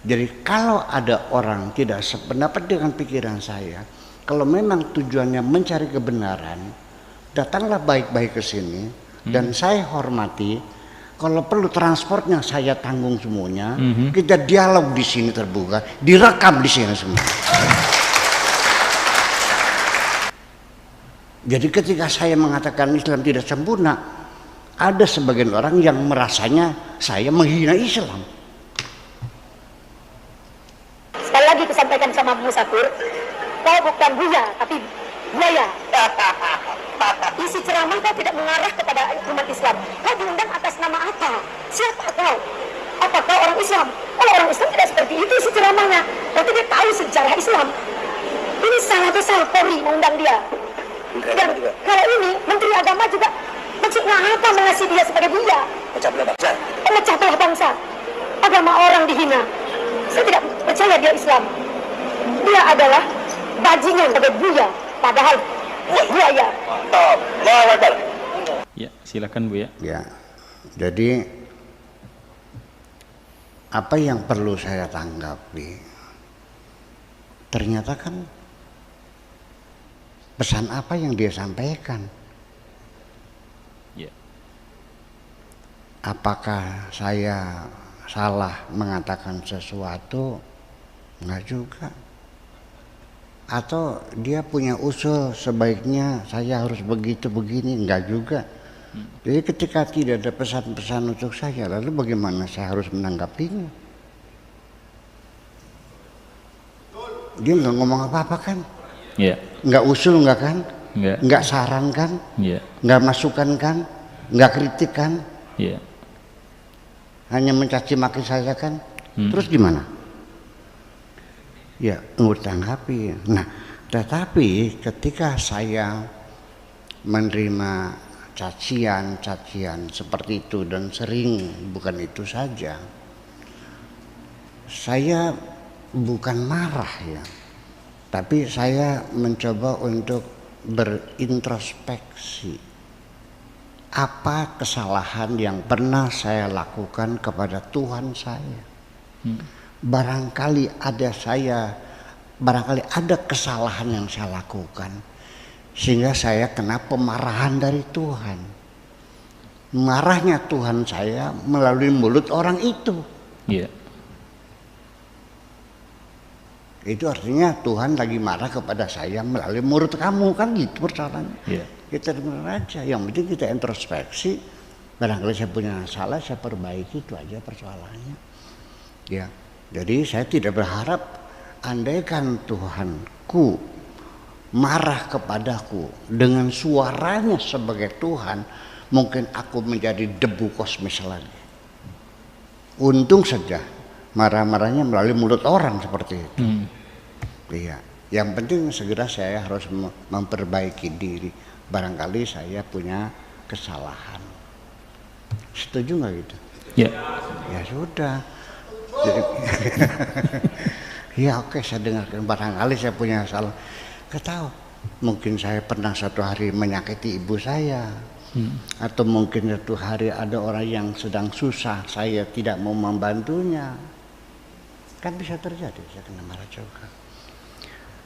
Jadi kalau ada orang tidak sependapat dengan pikiran saya, kalau memang tujuannya mencari kebenaran, datanglah baik-baik ke sini dan saya hormati. Kalau perlu transportnya saya tanggung semuanya. Kita dialog di sini terbuka, direkam di sini semua. Jadi ketika saya mengatakan Islam tidak sempurna, ada sebagian orang yang merasanya saya menghina Islam. Sekali lagi kusampaikan sama Musakur, kau bukan buya, tapi buaya. Isi ceramah kau tidak mengarah kepada umat Islam. Kau diundang atas nama apa? Siapa kau? Apa kau orang Islam? Kalau orang Islam tidak seperti itu isi ceramahnya. Berarti dia tahu sejarah Islam. Ini salah besar Polri mengundang dia. Dan kalau ini Menteri Agama juga maksudnya apa mengasihi dia sebagai buya? Pecah belah bangsa. Pecah belah bangsa. Agama orang dihina. Saya tidak percaya dia Islam. Dia adalah bajingan sebagai buya. Padahal buaya. Ya, silakan Bu ya. Ya. Jadi apa yang perlu saya tanggapi? Ternyata kan pesan apa yang dia sampaikan? Ya. Apakah saya salah mengatakan sesuatu? Enggak juga. Atau dia punya usul sebaiknya saya harus begitu begini? Enggak juga. Jadi ketika tidak ada pesan-pesan untuk saya, lalu bagaimana saya harus menanggapinya? Dia nggak ngomong apa-apa kan? Ya. Nggak usul nggak kan? Nggak. Nggak saran kan? Ya. Nggak masukan kan? Nggak kritik kan? Ya. Hanya mencaci maki saya kan? Terus gimana? Ya, nggak tanggapi. Nah, tetapi ketika saya menerima cacian seperti itu dan sering, bukan itu saja, saya bukan marah ya, tapi saya mencoba untuk berintrospeksi. Apa kesalahan yang pernah saya lakukan kepada Tuhan saya? Barangkali ada kesalahan yang saya lakukan sehingga saya kena pemarahan dari Tuhan. Marahnya Tuhan saya melalui mulut orang itu. Iya. Itu artinya Tuhan lagi marah kepada saya melalui mulut kamu, kan gitu persoalannya. Iya. Kita dengar aja, yang penting kita introspeksi. Barangkali saya punya salah, saya perbaiki, itu aja persoalannya. Ya. Jadi saya tidak berharap andaikan Tuhanku marah kepadaku dengan suaranya sebagai Tuhan, mungkin aku menjadi debu kosmis lagi. Untung saja marah-marahnya melalui mulut orang seperti itu. Iya. Yang penting segera saya harus memperbaiki diri. Barangkali saya punya kesalahan. Setuju nggak gitu? Ya. Ya sudah. Jadi, ya oke, saya dengarkan. Barangkali saya punya salah. Ketahu, mungkin saya pernah satu hari menyakiti ibu saya, atau mungkin satu hari ada orang yang sedang susah, saya tidak mau membantunya. Kan bisa terjadi, saya kena marah juga.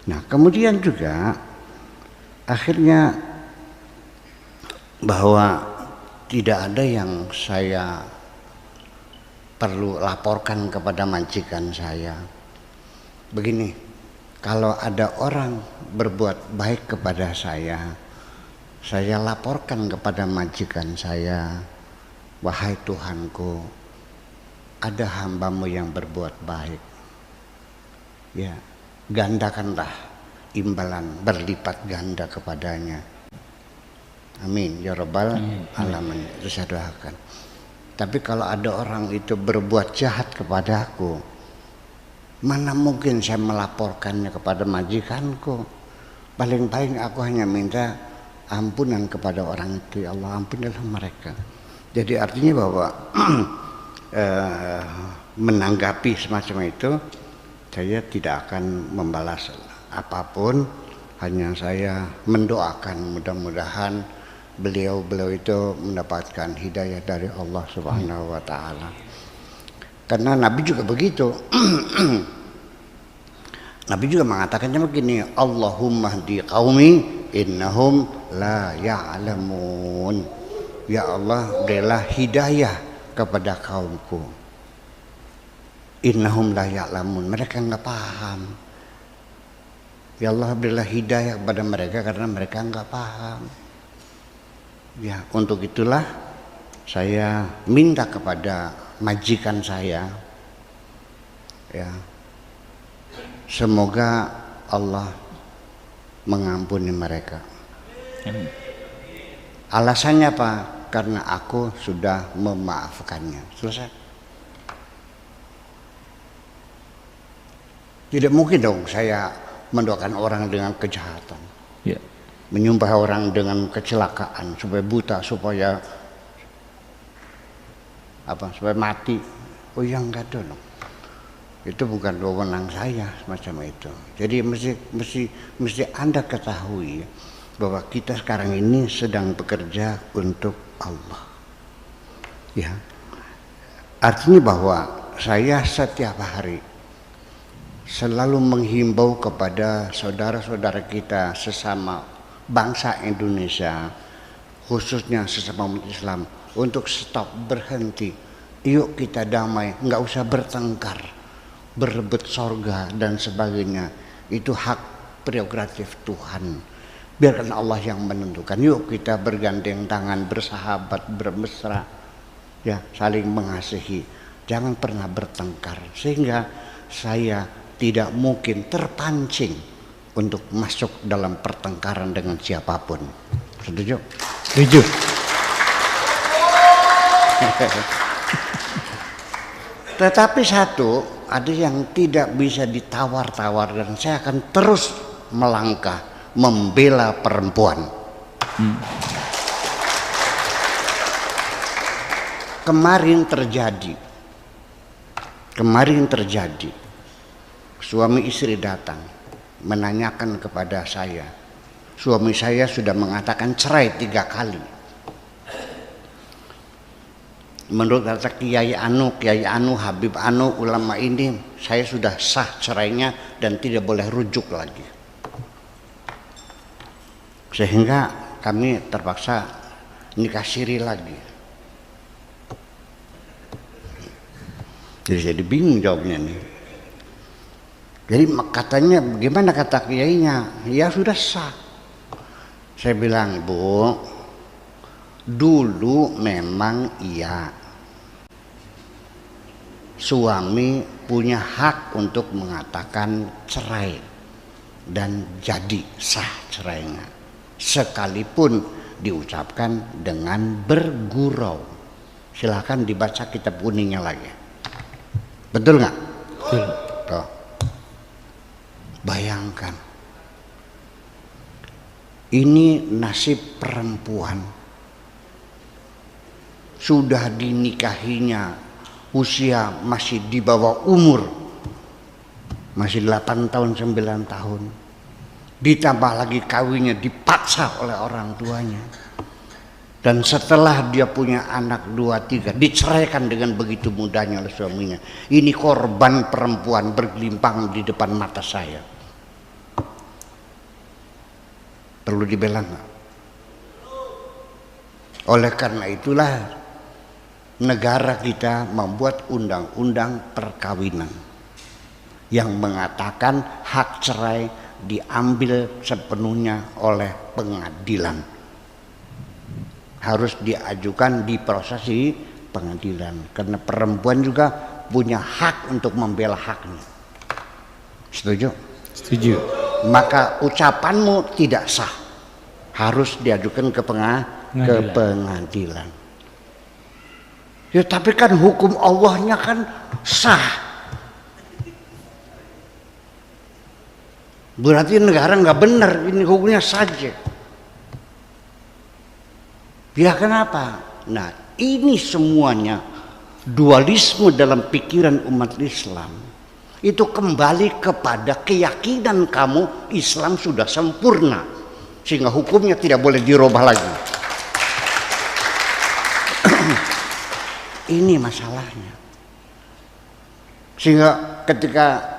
Nah kemudian juga akhirnya bahwa tidak ada yang saya perlu laporkan kepada majikan saya. Begini, kalau ada orang berbuat baik kepada saya laporkan kepada majikan saya, wahai Tuhanku, ada hambamu yang berbuat baik. Ya, gandakanlah imbalan berlipat ganda kepadanya. Amin ya rabbal alamin. Itu saya doakan. Tapi kalau ada orang itu berbuat jahat kepada aku, mana mungkin saya melaporkannya kepada majikanku. Paling-paling aku hanya minta ampunan kepada orang itu. Ya Allah, ampunilah mereka. Jadi artinya bahwa menanggapi semacam itu, saya tidak akan membalas apapun. Hanya saya mendoakan mudah-mudahan beliau itu mendapatkan hidayah dari Allah Subhanahu wa taala. Karena Nabi juga begitu. Nabi juga mengatakannya begini, Allahumma hdi qaumi innahum la ya'lamun. Ya Allah, berilah hidayah kepada kaumku. Innahum la ya'lamun, mereka enggak paham. Ya Allah, berilah hidayah kepada mereka karena mereka enggak paham. Ya, untuk itulah saya minta kepada majikan saya, ya, semoga Allah mengampuni mereka. Alasannya apa? Karena aku sudah memaafkannya. Selesai. Tidak mungkin dong saya mendoakan orang dengan kejahatan, Ya. menyumpah orang dengan kecelakaan supaya buta, supaya supaya mati. Oh ya, enggak dong. Itu bukan wewenang saya semacam itu. Jadi mesti Anda ketahui bahwa kita sekarang ini sedang bekerja untuk Allah. Ya. Artinya bahwa saya setiap hari selalu menghimbau kepada saudara-saudara kita sesama bangsa Indonesia, khususnya sesama umat Islam, untuk stop, berhenti. Yuk kita damai, nggak usah bertengkar, berebut sorga dan sebagainya. Itu hak prerogatif Tuhan. Biarkan Allah yang menentukan. Yuk kita bergandeng tangan, bersahabat, bermesra, ya, saling mengasihi. Jangan pernah bertengkar, sehingga saya tidak mungkin terpancing untuk masuk dalam pertengkaran dengan siapapun. Setuju? Setuju. Tetapi satu, ada yang tidak bisa ditawar-tawar, dan saya akan terus melangkah membela perempuan. Kemarin terjadi, suami istri datang menanyakan kepada saya, suami saya sudah mengatakan cerai 3 kali. Menurut kata Kiai Anu, Habib Anu, ulama ini, saya sudah sah cerainya dan tidak boleh rujuk lagi. Sehingga kami terpaksa nikah siri lagi. Jadi saya bingung jawabnya nih. Jadi katanya, gimana kata kiainya? Ya sudah sah. Saya bilang, Bu, dulu memang iya, suami punya hak untuk mengatakan cerai dan jadi sah cerainya, sekalipun diucapkan dengan bergurau. Silahkan dibaca kitab kuningnya lagi. Betul nggak? Betul. Tuh. Bayangkan, ini nasib perempuan. Sudah dinikahinya usia masih di bawah umur, masih 8 tahun 9 tahun, ditambah lagi kawinnya dipaksa oleh orang tuanya, dan setelah dia punya anak 2-3 diceraikan dengan begitu mudahnya oleh suaminya. Ini korban perempuan bergelimpang di depan mata saya. Perlu dibela nggak? Oleh karena itulah negara kita membuat undang-undang perkawinan yang mengatakan hak cerai diambil sepenuhnya oleh pengadilan. Harus diajukan, diproses pengadilan, karena perempuan juga punya hak untuk membela haknya. Setuju? Setuju. Maka ucapanmu tidak sah, harus diajukan ke pengadilan. Ya tapi kan hukum Allahnya kan sah. Berarti negara nggak benar, ini hukumnya saja. Ya kenapa? Nah ini semuanya dualisme dalam pikiran umat Islam. Itu kembali kepada keyakinan kamu Islam sudah sempurna, sehingga hukumnya tidak boleh dirubah lagi. Ini masalahnya. Sehingga ketika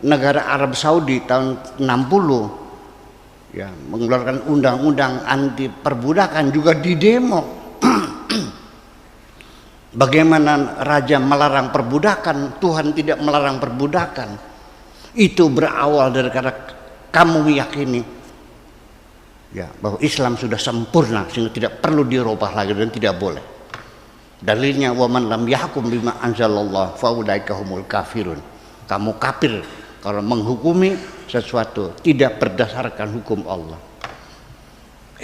negara Arab Saudi tahun 60 ya mengeluarkan undang-undang anti perbudakan juga didemo. Bagaimana raja melarang perbudakan, Tuhan tidak melarang perbudakan. Itu berawal dari karena kamu meyakini ya bahwa Islam sudah sempurna sehingga tidak perlu dirubah lagi dan tidak boleh. Dalilnya waman lam yahkum bima anzalallah faulaika humul kafirun. Kamu kafir kalau menghukumi sesuatu tidak berdasarkan hukum Allah.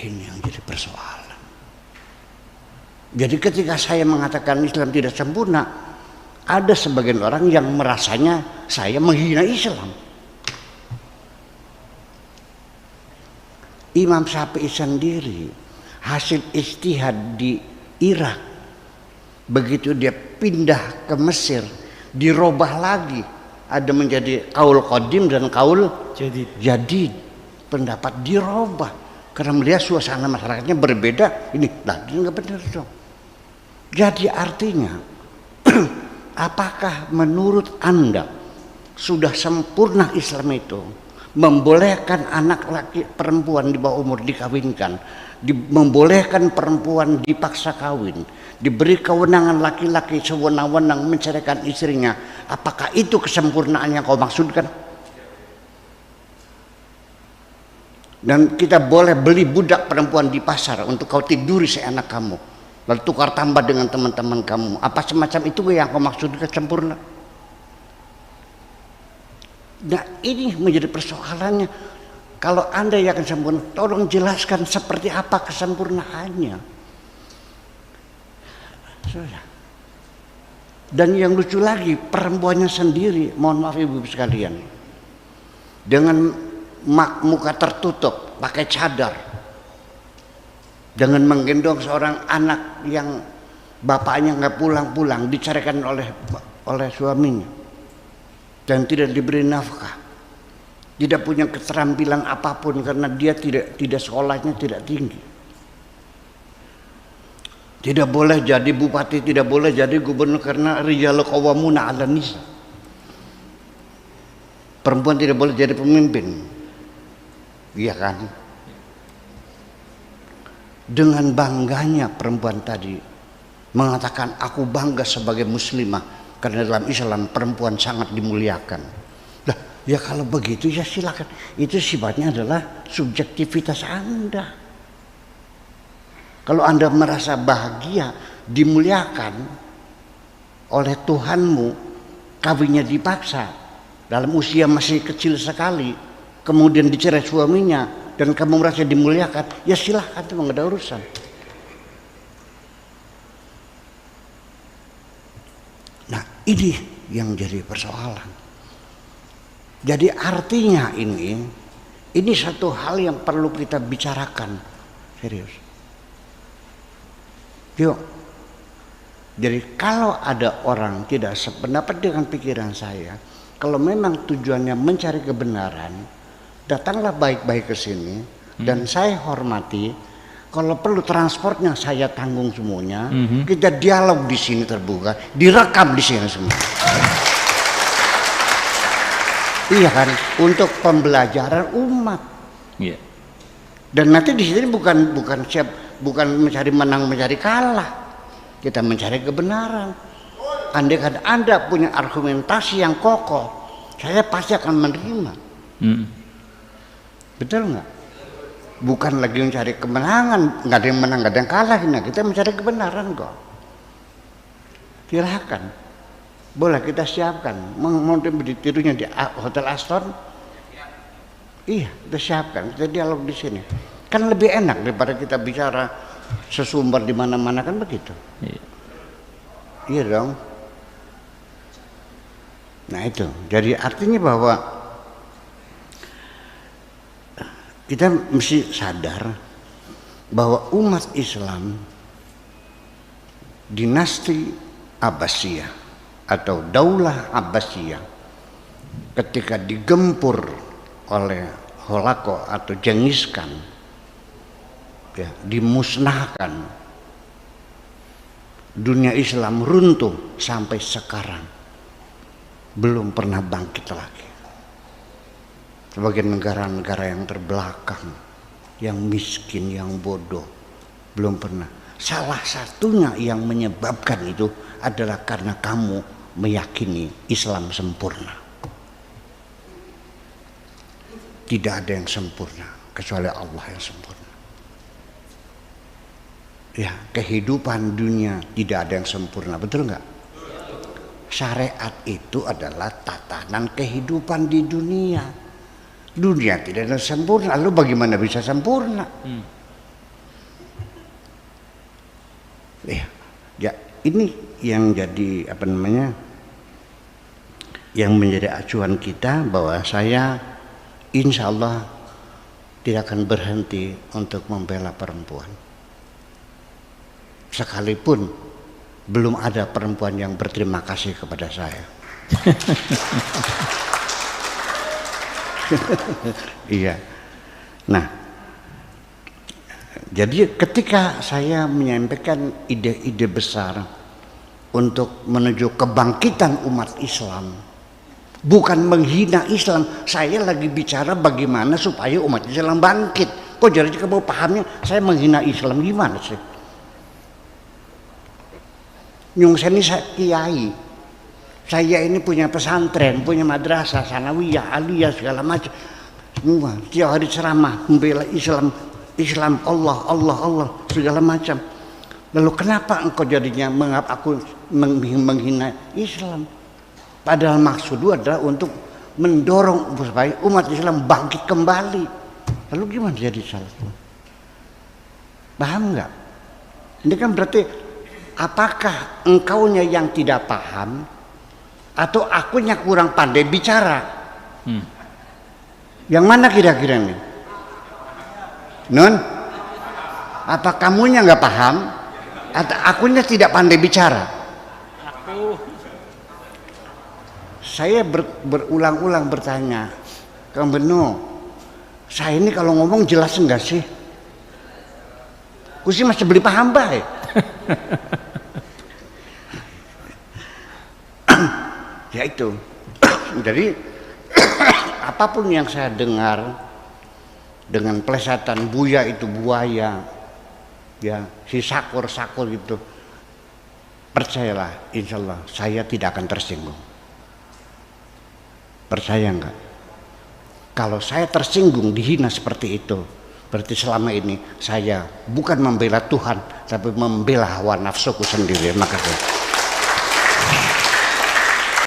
Ini yang jadi persoalan. Jadi ketika saya mengatakan Islam tidak sempurna, ada sebagian orang yang merasanya saya menghina Islam. Imam Syafi'i sendiri hasil ijtihad di Irak, begitu dia pindah ke Mesir dirubah lagi, ada menjadi kaul qadim dan kaul jadid. Pendapat dirubah karena melihat suasana masyarakatnya berbeda. Ini lagi nggak benar dong. Jadi artinya apakah menurut Anda sudah sempurna Islam itu membolehkan anak laki perempuan di bawah umur dikawinkan, membolehkan perempuan dipaksa kawin, diberi kewenangan laki-laki sewenang-wenang menceraikan istrinya? Apakah itu kesempurnaan yang kau maksudkan? Dan kita boleh beli budak perempuan di pasar untuk kau tiduri seenak kamu, lalu tukar tambah dengan teman-teman kamu. Apa semacam itu yang kau maksudkan sempurna? Nah, ini menjadi persoalannya. Kalau Anda yakin sempurna, tolong jelaskan seperti apa kesempurnaannya. Sudah. Dan yang lucu lagi, perempuannya sendiri, mohon maaf ibu sekalian, dengan muka tertutup, pakai cadar, dengan menggendong seorang anak yang bapaknya nggak pulang-pulang, diceraikan oleh suaminya, dan tidak diberi nafkah, tidak punya keterampilan apapun karena dia tidak sekolahnya tidak tinggi, tidak boleh jadi bupati, tidak boleh jadi gubernur karena rijalul qawwamuna 'alan nisa. Perempuan tidak boleh jadi pemimpin. Iya kan? Dengan bangganya perempuan tadi mengatakan aku bangga sebagai muslimah karena dalam Islam perempuan sangat dimuliakan. Nah, ya kalau begitu ya silakan. Itu sifatnya adalah subjektivitas Anda. Kalau Anda merasa bahagia dimuliakan oleh Tuhanmu, kawinnya dipaksa dalam usia masih kecil sekali, kemudian dicerai suaminya dan kamu merasa dimuliakan, ya silahkan, itu nggak ada urusan. Nah, ini yang jadi persoalan. Jadi artinya ini satu hal yang perlu kita bicarakan serius. Yuk. Jadi kalau ada orang tidak sependapat dengan pikiran saya, kalau memang tujuannya mencari kebenaran, datanglah baik-baik ke sini dan saya hormati. Kalau perlu transportnya saya tanggung semuanya. Kita dialog di sini terbuka, direkam di sini semua. Iya kan, untuk pembelajaran umat. Iya. Dan nanti di sini bukan mencari menang, mencari kalah. Kita mencari kebenaran. Andai kan Anda punya argumentasi yang kokoh, saya pasti akan menerima. Betul nggak? Bukan lagi mencari kemenangan, nggak ada yang menang, nggak ada yang kalah. Nah, kita mencari kebenaran kok. Silahkan, boleh kita siapkan. Mau ditirunya di Hotel Aston? Iya, kita siapkan. Kita dialog di sini. Kan lebih enak daripada kita bicara sesumber di mana-mana, kan begitu? Iya dong. Nah itu, jadi artinya bahwa kita mesti sadar bahwa umat Islam dinasti Abbasiyah atau Daulah Abbasiyah ketika digempur oleh Holako atau Genghis Khan, ya, dimusnahkan, dunia Islam runtuh sampai sekarang. belum pernah bangkit lagi. Sebagai negara-negara yang terbelakang, yang miskin, yang bodoh, belum pernah. Salah satunya yang menyebabkan itu adalah karena kamu meyakini Islam sempurna. Tidak ada yang sempurna kecuali Allah yang sempurna. Ya, kehidupan dunia tidak ada yang sempurna, betul nggak? Syariat itu adalah tatanan kehidupan di dunia. Dunia tidak ada yang sempurna, lalu bagaimana bisa sempurna? Ya, ini yang jadi yang menjadi acuan kita, bahwa saya insya Allah tidak akan berhenti untuk membela perempuan. Sekalipun belum ada perempuan yang berterima kasih kepada saya. Iya. Nah, jadi ketika saya menyampaikan ide-ide besar untuk menuju kebangkitan umat Islam, bukan menghina Islam, saya lagi bicara bagaimana supaya umat Islam bangkit. Kok jadi kamu pahamnya saya menghina Islam, gimana sih? Nyung saya ini kiai, saya ini punya pesantren, punya madrasah, sanawiyah, aliyah, segala macam. Semua tiap hari ceramah membela Islam, Allah, segala macam. Lalu kenapa engkau jadinya menganggap aku menghina Islam? Padahal maksudku adalah untuk mendorong supaya umat Islam bangkit kembali. Lalu gimana jadi salah? Paham nggak? Ini kan berarti apakah engkaunya yang tidak paham atau akunya kurang pandai bicara? Yang mana kira-kira nih? Nun, apa kamunya nggak paham atau akunya tidak pandai bicara? Saya berulang-ulang bertanya, Kang Beno, saya ini kalau ngomong jelas enggak sih? Kusi masih beli paham baik. Ya itu. Jadi apapun yang saya dengar dengan pelesatan Buya itu buaya, ya si sakur itu, percayalah, insya Allah saya tidak akan tersinggung. Percaya enggak? Kalau saya tersinggung, dihina seperti itu, berarti selama ini saya bukan membela Tuhan, tapi membela hawa nafsuku sendiri. Makasih.